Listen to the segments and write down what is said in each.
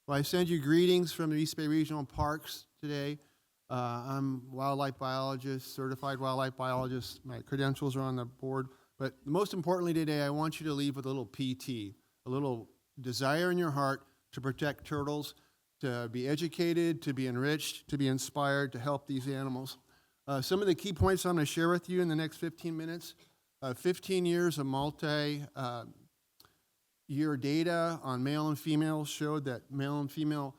Well, I send you greetings from the East Bay Regional Parks today. I'm wildlife biologist, certified wildlife biologist. My credentials are on the board. But most importantly today, I want you to leave with a little PT, a little desire in your heart to protect turtles, to be educated, to be enriched, to be inspired, to help these animals. Some of the key points I'm going to share with you in the next 15 minutes. 15 years of multi-year data on male and female showed that male and female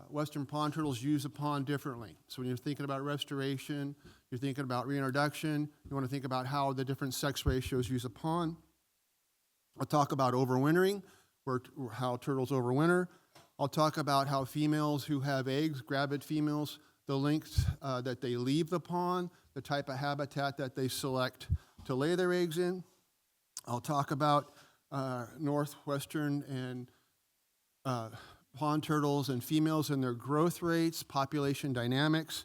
western pond turtles use a pond differently. So when you're thinking about restoration, you're thinking about reintroduction, you want to think about how the different sex ratios use a pond. I'll talk about overwintering, how turtles overwinter. I'll talk about how females who have eggs, gravid females, the length that they leave the pond, the type of habitat that they select to lay their eggs in. I'll talk about northwestern and pond turtles and females and their growth rates, population dynamics.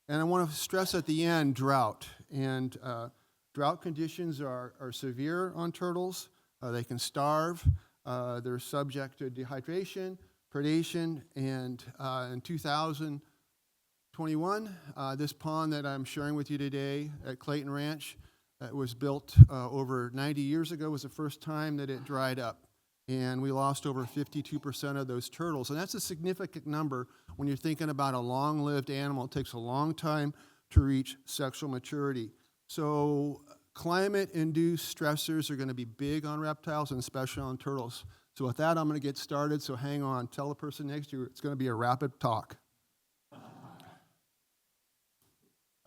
And I want to stress at the end drought. And drought conditions are severe on turtles. They can starve. They're subject to dehydration, predation, and in 2021, this pond that I'm sharing with you today at Clayton Ranch, it was built over 90 years ago, was the first time that it dried up. And we lost over 52% of those turtles. And that's a significant number when you're thinking about a long-lived animal. It takes a long time to reach sexual maturity. So climate-induced stressors are going to be big on reptiles and especially on turtles. So with that, I'm going to get started. So hang on. Tell the person next to you it's going to be a rapid talk.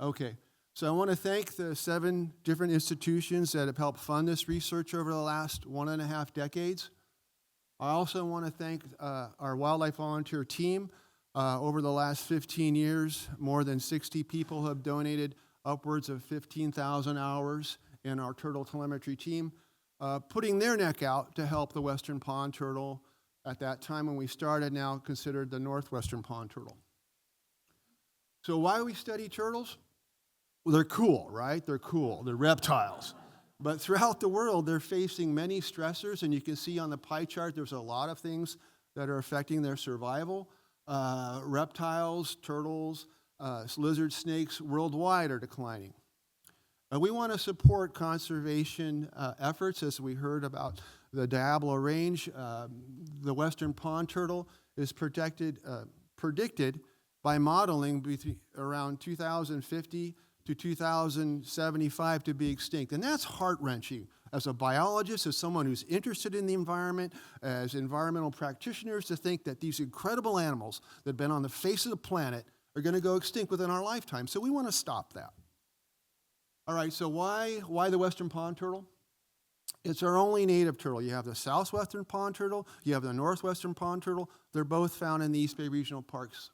Okay. So I want to thank the 7 different institutions that have helped fund this research over the last 1.5 decades. I also want to thank our wildlife volunteer team. Over the last 15 years, more than 60 people have donated upwards of 15,000 hours in our turtle telemetry team, putting their neck out to help the western pond turtle at that time when we started, now considered the northwestern pond turtle. So why do we study turtles? Well, they're cool, right? They're cool. They're reptiles. But throughout the world, they're facing many stressors, and you can see on the pie chart there's a lot of things that are affecting their survival. Reptiles, turtles, lizards, snakes worldwide are declining. We want to support conservation efforts, as we heard about the Diablo Range. The western pond turtle is predicted by modeling around 2050 to 2075 to be extinct. And that's heart-wrenching. As a biologist, as someone who's interested in the environment, as environmental practitioners, to think that these incredible animals that have been on the face of the planet are going to go extinct within our lifetime. So we want to stop that. All right, so why the western pond turtle? It's our only native turtle. You have the southwestern pond turtle, you have the northwestern pond turtle. They're both found in the East Bay Regional Parks.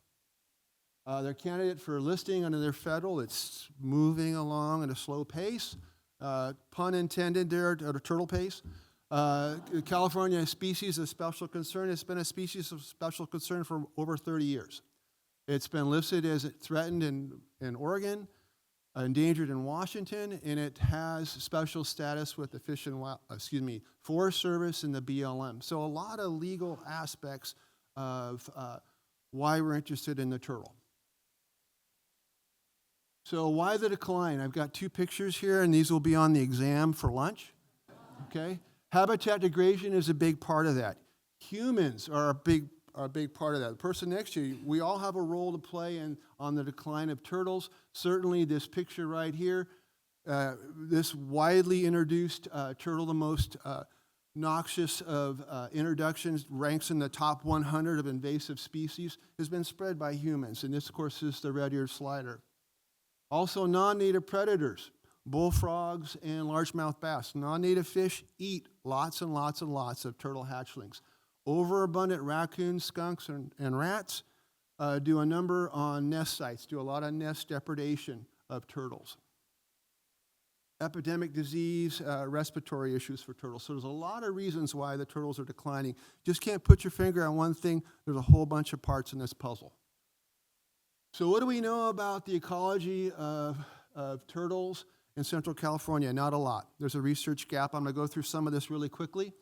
They're candidate for listing under their federal. It's moving along at a slow pace. Pun intended there, at a turtle pace. California species of special concern. It's been a species of special concern for over 30 years. It's been listed as threatened in Oregon, endangered in Washington, and it has special status with the Forest Service and the BLM. So a lot of legal aspects of why we're interested in the turtle. So why the decline? I've got 2 pictures here, and these will be on the exam for lunch. Okay? Habitat degradation is a big part of that. Humans are a big part of that. The person next to you, we all have a role to play on the decline of turtles. Certainly this picture right here, this widely introduced turtle, the most noxious of introductions, ranks in the top 100 of invasive species, has been spread by humans. And this, of course, is the red-eared slider. Also, non-native predators, bullfrogs and largemouth bass. Non-native fish eat lots and lots and lots of turtle hatchlings. Overabundant raccoons, skunks, and rats do a number on nest sites, do a lot of nest depredation of turtles. Epidemic disease, respiratory issues for turtles. So there's a lot of reasons why the turtles are declining. Just can't put your finger on one thing. There's a whole bunch of parts in this puzzle. So what do we know about the ecology of turtles in Central California? Not a lot. There's a research gap. I'm going to go through some of this really quickly.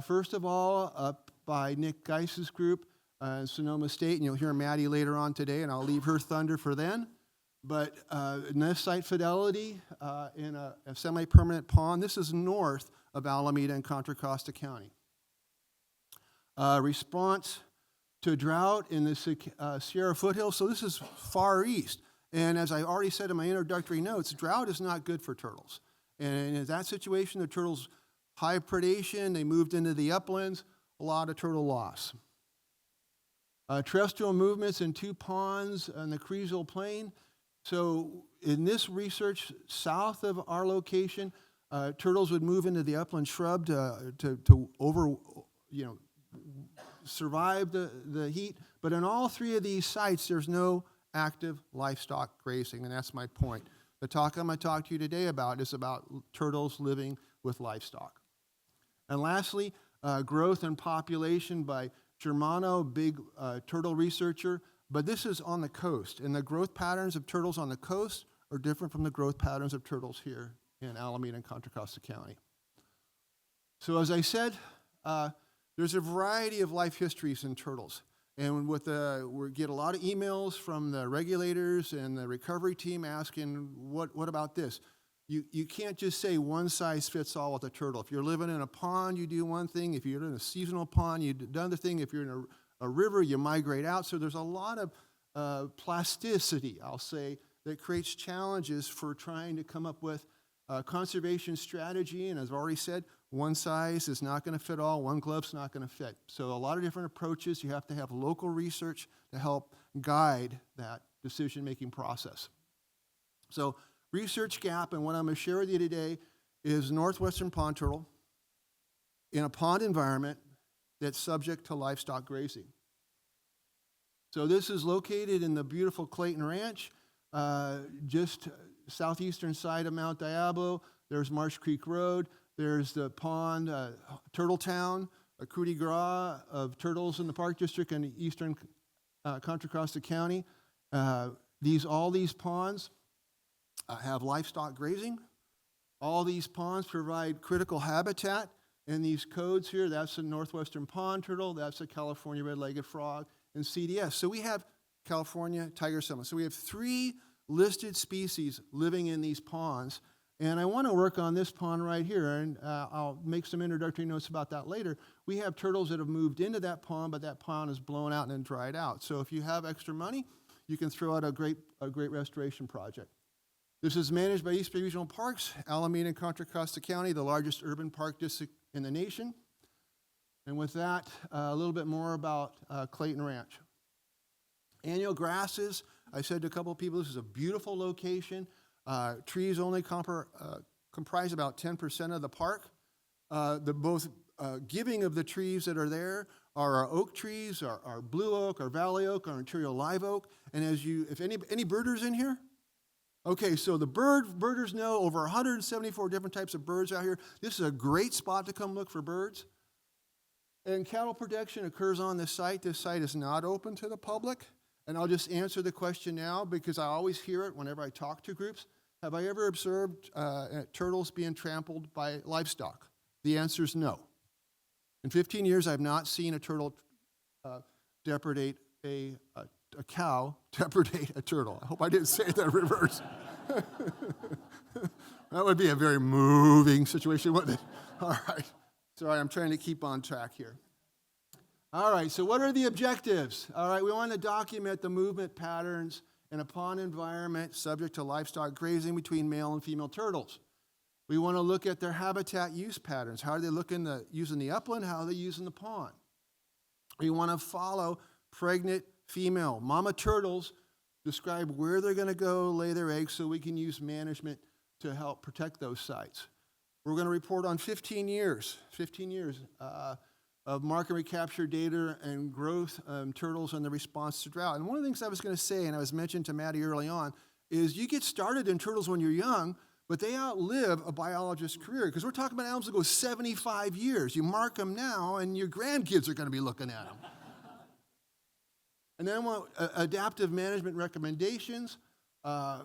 First of all, up by Nick Geis's group, in Sonoma State, and you'll hear Maddie later on today, and I'll leave her thunder for then. But nest site fidelity in a semi-permanent pond, this is north of Alameda and Contra Costa County. Response to drought in the Sierra foothills, so this is far east. And as I already said in my introductory notes, drought is not good for turtles. And in that situation, the turtles, high predation, they moved into the uplands, a lot of turtle loss. Terrestrial movements in 2 ponds on the Creasville Plain. So in this research, south of our location, turtles would move into the upland shrub to survive the heat. But in all 3 of these sites, there's no active livestock grazing, and that's my point. The talk I'm going to talk to you today about is about turtles living with livestock. And lastly, growth and population by Germano, big turtle researcher, but this is on the coast, and the growth patterns of turtles on the coast are different from the growth patterns of turtles here in Alameda and Contra Costa County. So as I said, there's a variety of life histories in turtles, and we get a lot of emails from the regulators and the recovery team asking, what about this? You can't just say one size fits all with a turtle. If you're living in a pond, you do one thing. If you're in a seasonal pond, you do another thing. If you're in a river, you migrate out. So there's a lot of plasticity, I'll say, that creates challenges for trying to come up with a conservation strategy. And as I've already said, one size is not going to fit all. One glove's not going to fit. So a lot of different approaches. You have to have local research to help guide that decision-making process. So research gap, and what I'm going to share with you today is northwestern pond turtle in a pond environment that's subject to livestock grazing. So this is located in the beautiful Clayton Ranch, just southeastern side of Mount Diablo. There's Marsh Creek Road. There's the pond, Turtle Town, a coup de grace of turtles in the Park District in eastern Contra Costa County. All these ponds have livestock grazing. All these ponds provide critical habitat. And these codes here, that's the northwestern pond turtle, that's the California red-legged frog, and CDS. So we have California tiger summit. So we have 3 listed species living in these ponds. And I want to work on this pond right here, and I'll make some introductory notes about that later. We have turtles that have moved into that pond, but that pond is blown out and then dried out. So if you have extra money, you can throw out a great restoration project. This is managed by East Bay Regional Parks, Alameda and Contra Costa County, the largest urban park district in the nation. And with that, a little bit more about Clayton Ranch. Annual grasses, I said to a couple of people, this is a beautiful location. Trees only comprise about 10% of the park. Both giving of the trees that are there are our oak trees, our blue oak, our valley oak, our imperial live oak. And if any birders in here? Okay, so the birders know over 174 different types of birds out here. This is a great spot to come look for birds. And cattle protection occurs on this site. This site is not open to the public. And I'll just answer the question now because I always hear it whenever I talk to groups. Have I ever observed turtles being trampled by livestock? The answer is no. In 15 years, I've not seen a turtle depredate a cow depredate a turtle. I hope I didn't say that reverse. That would be a very moving situation, wouldn't it? All right. Sorry, I'm trying to keep on track here. All right, so what are the objectives? All right, we want to document the movement patterns in a pond environment subject to livestock grazing between male and female turtles. We want to look at their habitat use patterns. How do they look using the upland? How are they using the pond? We want to follow pregnant female mama turtles, describe where they're going to go lay their eggs so we can use management to help protect those sites. We're going to report on 15 years of mark and recapture data and growth turtles and the response to drought. And one of the things I was going to say, and I was mentioned to Maddie early on, is you get started in turtles when you're young, but they outlive a biologist's career because we're talking about animals that go 75 years. You mark them now, and your grandkids are going to be looking at them. And then I want adaptive management recommendations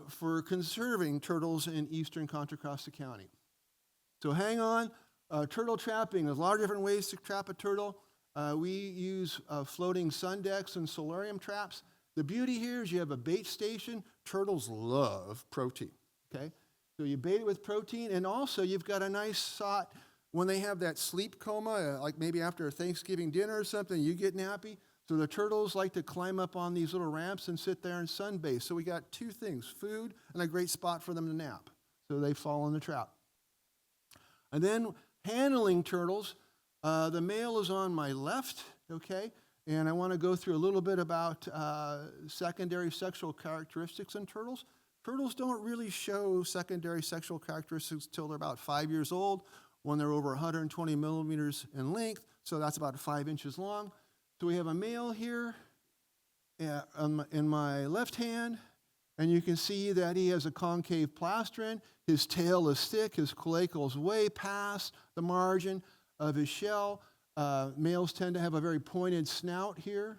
for conserving turtles in eastern Contra Costa County. So hang on. Turtle trapping. There's a lot of different ways to trap a turtle. We use floating sun decks and solarium traps. The beauty here is you have a bait station. Turtles love protein, okay? So you bait it with protein, and also you've got a nice spot when they have that sleep coma, like maybe after a Thanksgiving dinner or something, you get nappy. So the turtles like to climb up on these little ramps and sit there and sunbathe. So we got two things, food and a great spot for them to nap. So they fall in the trap. And then handling turtles, the male is on my left, okay? And I want to go through a little bit about secondary sexual characteristics in turtles. Turtles don't really show secondary sexual characteristics till they're about 5 years old, when they're over 120 millimeters in length, so that's about 5 inches long. So we have a male here in my left hand, and you can see that he has a concave plastron. His tail is thick, his cloaca is way past the margin of his shell. Males tend to have a very pointed snout here.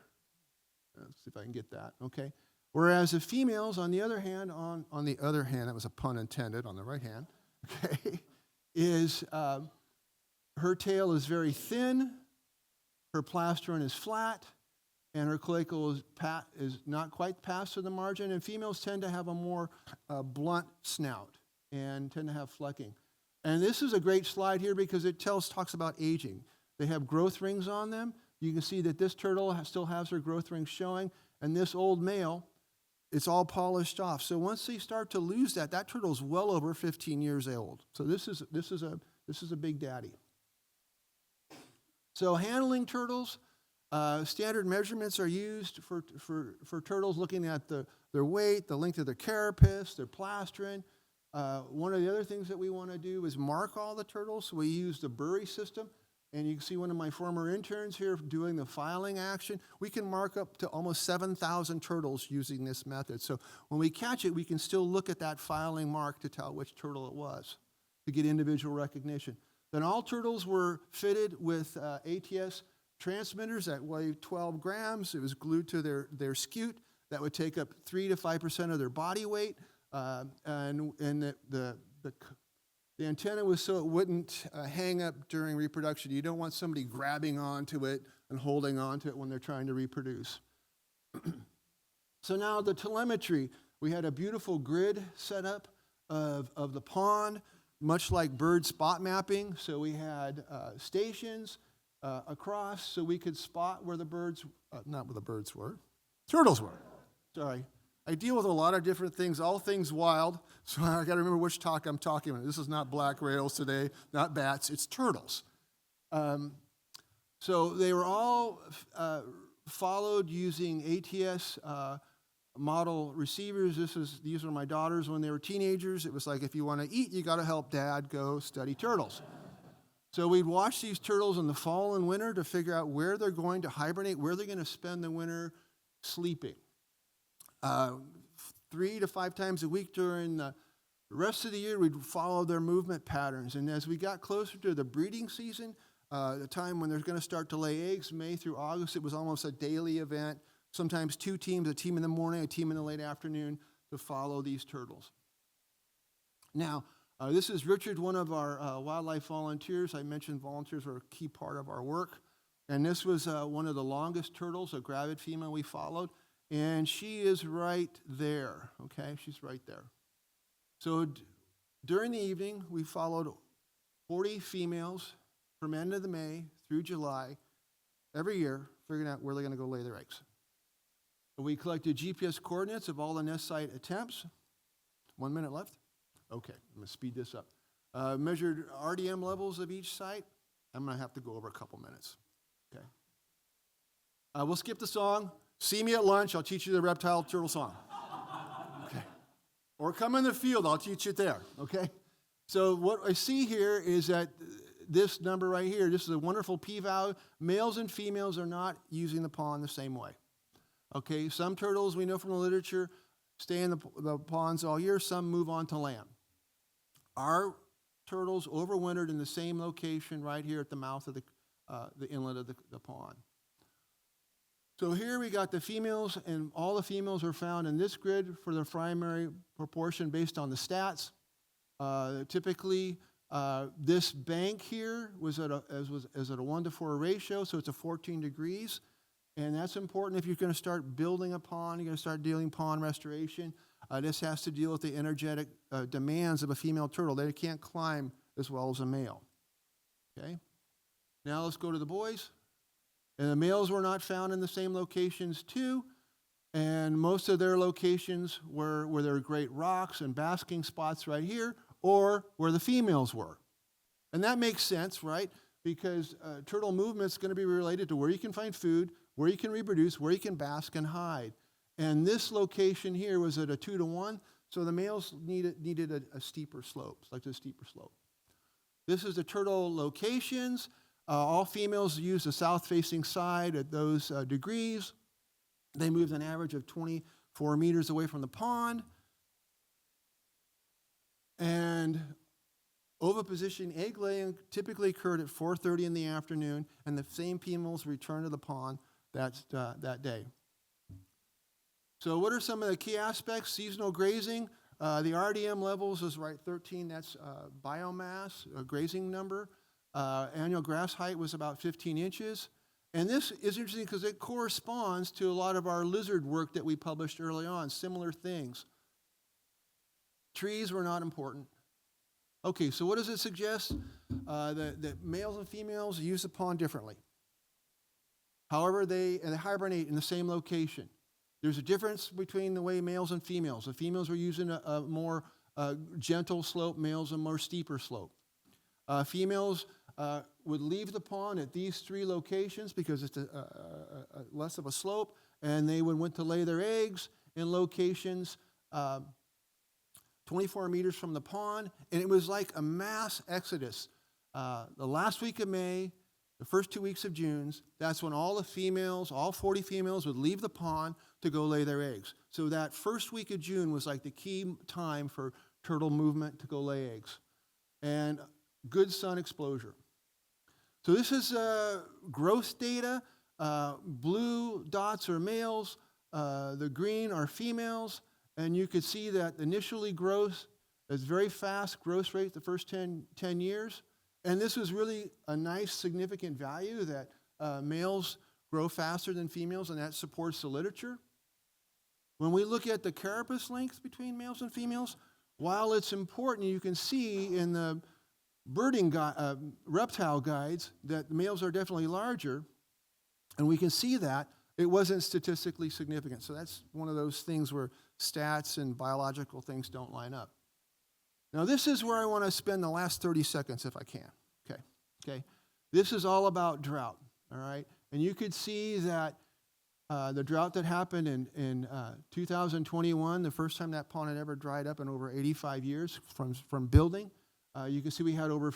Let's see if I can get that, okay. Whereas the females, on the other hand, that was a pun intended, on the right hand, okay, is her tail is very thin, her plastron is flat, and her cloaca is not quite past to the margin, and females tend to have a more blunt snout and tend to have flecking. And this is a great slide here because it talks about aging. They have growth rings on them. You can see that this turtle still has her growth rings showing, and this old male, it's all polished off. So once they start to lose that turtle's well over 15 years old. So this is a big daddy. So handling turtles, standard measurements are used for turtles, looking at their weight, the length of their carapace, their plastron. One of the other things that we want to do is mark all the turtles. So we use the bury system. And you can see one of my former interns here doing the filing action. We can mark up to almost 7,000 turtles using this method. So when we catch it, we can still look at that filing mark to tell which turtle it was, to get individual recognition. Then all turtles were fitted with ATS transmitters that weigh 12 grams. It was glued to their scute. That would take up 3 to 5% of their body weight. And the antenna was so it wouldn't hang up during reproduction. You don't want somebody grabbing onto it and holding onto it when they're trying to reproduce. So now the telemetry. We had a beautiful grid set up of the pond, much like bird spot mapping. So we had stations across so we could spot where the birds, not where the birds were, turtles were. Sorry. I deal with a lot of different things, all things wild, so I got to remember which talk I'm talking about. This is not black rails today, not bats, it's turtles. So they were all followed using ATS model receivers. These were my daughters when they were teenagers. It was like, if you want to eat, you got to help Dad go study turtles. So we'd watch these turtles in the fall and winter to figure out where they're going to hibernate, where they're going to spend the winter sleeping. 3 to 5 times a week during the rest of the year, we'd follow their movement patterns. And as we got closer to the breeding season, the time when they're going to start to lay eggs, May through August, it was almost a daily event. Sometimes 2 teams, a team in the morning, a team in the late afternoon, to follow these turtles. Now, this is Richard, one of our wildlife volunteers. I mentioned volunteers are a key part of our work. And this was one of the longest turtles, a gravid female we followed. And she is right there, okay? She's right there. So during the evening, we followed 40 females from end of the May through July every year, figuring out where they're going to go lay their eggs. We collected GPS coordinates of all the nest site attempts. 1 minute left? Okay, I'm going to speed this up. Measured RDM levels of each site. I'm going to have to go over a couple minutes, okay? We'll skip the song. See me at lunch, I'll teach you the reptile turtle song. Okay. Or come in the field, I'll teach it there, okay? So what I see here is that this number right here, this is a wonderful p-value. Males and females are not using the pond the same way. Okay, some turtles we know from the literature stay in the ponds all year, some move on to land. Our turtles overwintered in the same location right here at the mouth of the inlet of the pond. So here we got the females, and all the females are found in this grid for the primary proportion based on the stats. Typically, This bank here was at a 1-to-4 ratio, so it's a 14 degrees. And that's important if you're going to start building a pond, you're going to start dealing pond restoration. This has to deal with the energetic demands of a female turtle. They can't climb as well as a male. Okay? Now let's go to the boys. And the males were not found in the same locations too. And most of their locations were where there were great rocks and basking spots right here, or where the females were. And that makes sense, right? Because turtle movement is going to be related to where you can find food, where you can reproduce, where you can bask and hide. And this location here was at a 2-to-1, so the males needed a steeper slope, like a steeper slope. This is the turtle locations. All females use the south-facing side at those degrees. They moved an average of 24 meters away from the pond. And oviposition egg laying typically occurred at 4:30 in the afternoon, and the same females returned to the pond that day. So what are some of the key aspects? Seasonal grazing. The RDM levels is right 13. That's biomass, a grazing number. Annual grass height was about 15 inches. And this is interesting because it corresponds to a lot of our lizard work that we published early on, similar things. Trees were not important. Okay, so what does it suggest? That males and females use the pond differently. However, they hibernate in the same location. There's a difference between the way males and females. The females were using a more gentle slope, males a more steeper slope. Females would leave the pond at these 3 locations because it's less of a slope, and they went to lay their eggs in locations 24 meters from the pond, and it was like a mass exodus. The last week of May, the first 2 weeks of June, that's when all the females, all 40 females would leave the pond to go lay their eggs. So that first week of June was like the key time for turtle movement to go lay eggs. And good sun exposure. So this is growth data. Blue dots are males, the green are females, and you could see that initially growth is very fast growth rate the first 10 years. And this was really a nice significant value that males grow faster than females, and that supports the literature. When we look at the carapace length between males and females, while it's important, you can see in the birding reptile guides that the males are definitely larger, and we can see that it wasn't statistically significant. So that's one of those things where stats and biological things don't line up. Now this is where I want to spend the last 30 seconds if I can. Okay. This is all about drought, all right? And you could see that the drought that happened in 2021, the first time that pond had ever dried up in over 85 years from building. You can see we had over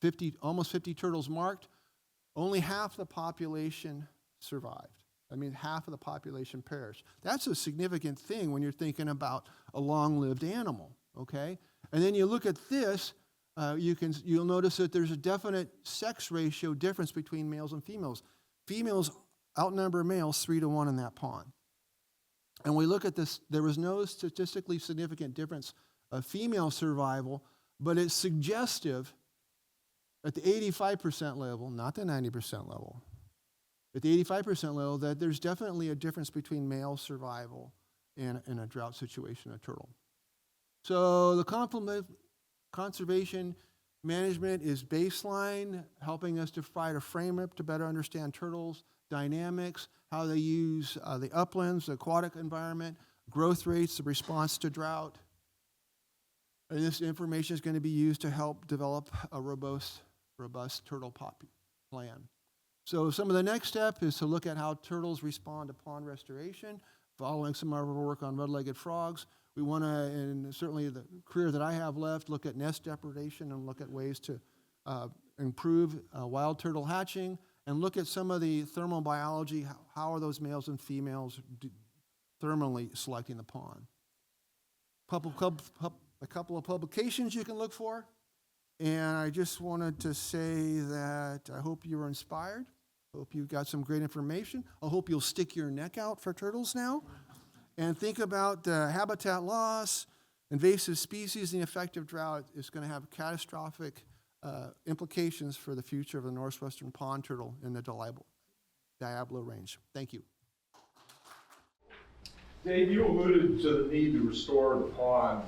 50, almost 50 turtles marked. Only half the population survived. I mean, half of the population perished. That's a significant thing when you're thinking about a long-lived animal, okay? And then you look at this, you'll notice that there's a definite sex ratio difference between males and females. Females outnumber males 3-to-1 in that pond. And we look at this, there was no statistically significant difference of female survival, but it's suggestive at the 85% level, not the 90% level, at the 85% level that there's definitely a difference between male survival in a drought situation, a turtle. So the conservation management is baseline, helping us to provide a framework to better understand turtles, dynamics, how they use the uplands, the aquatic environment, growth rates, the response to drought. And this information is going to be used to help develop a robust turtle plan. So some of the next step is to look at how turtles respond to pond restoration, following some of our work on red-legged frogs. We want to, and certainly the career that I have left, look at nest depredation and look at ways to improve wild turtle hatching and look at some of the thermal biology. How are those males and females thermally selecting the pond? A couple of publications you can look for. And I just wanted to say that I hope you were inspired. I hope you got some great information. I hope you'll stick your neck out for turtles now and think about habitat loss, invasive species, and the effect of drought is going to have catastrophic implications for the future of the northwestern pond turtle in the Diablo Range. Thank you. Dave, you alluded to the need to restore the pond.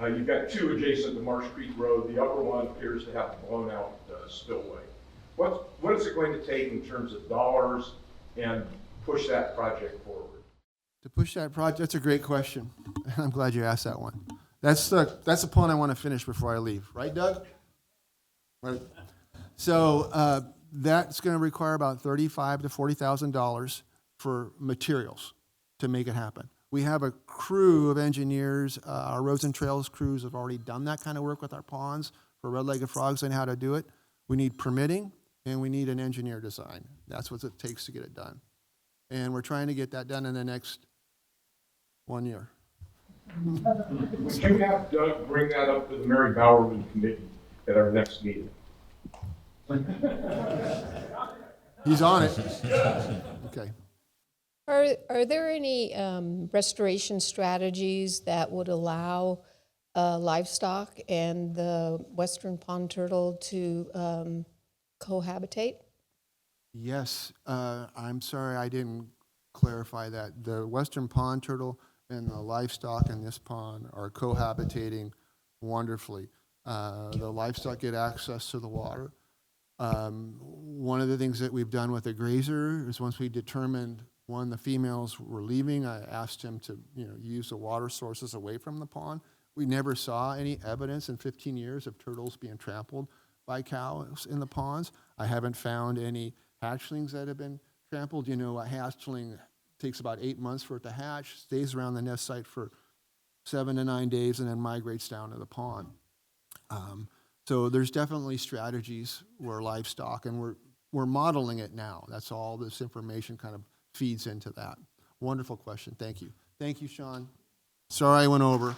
You've got two adjacent to Marsh Creek Road. The upper one appears to have a blown out spillway. What is it going to take in terms of dollars and push that project forward? To push that project, that's a great question. I'm glad you asked that one. That's the point I want to finish before I leave. Right, Doug? Right. So that's going to require about $35,000 to $40,000 for materials to make it happen. We have a crew of engineers. Our roads and trails crews have already done that kind of work with our ponds for red-legged frogs and how to do it. We need permitting, and we need an engineer design. That's what it takes to get it done. And we're trying to get that done in the next 1 year. Would you have Doug bring that up to the Mary Bowerman Committee at our next meeting? He's on it. Okay. Are there any restoration strategies that would allow livestock and the western pond turtle to cohabitate? Yes. I'm sorry I didn't clarify that. The western pond turtle and the livestock in this pond are cohabitating wonderfully. The livestock get access to the water. One of the things that we've done with the grazer is once we determined when the females were leaving, I asked him to use the water sources away from the pond. We never saw any evidence in 15 years of turtles being trampled by cows in the ponds. I haven't found any hatchlings that have been trampled. A hatchling takes about 8 months for it to hatch, stays around the nest site for 7 to 9 days, and then migrates down to the pond. So there's definitely strategies where livestock, and we're modeling it now. That's all this information kind of feeds into that. Wonderful question. Thank you. Thank you, Sean. Sorry I went over.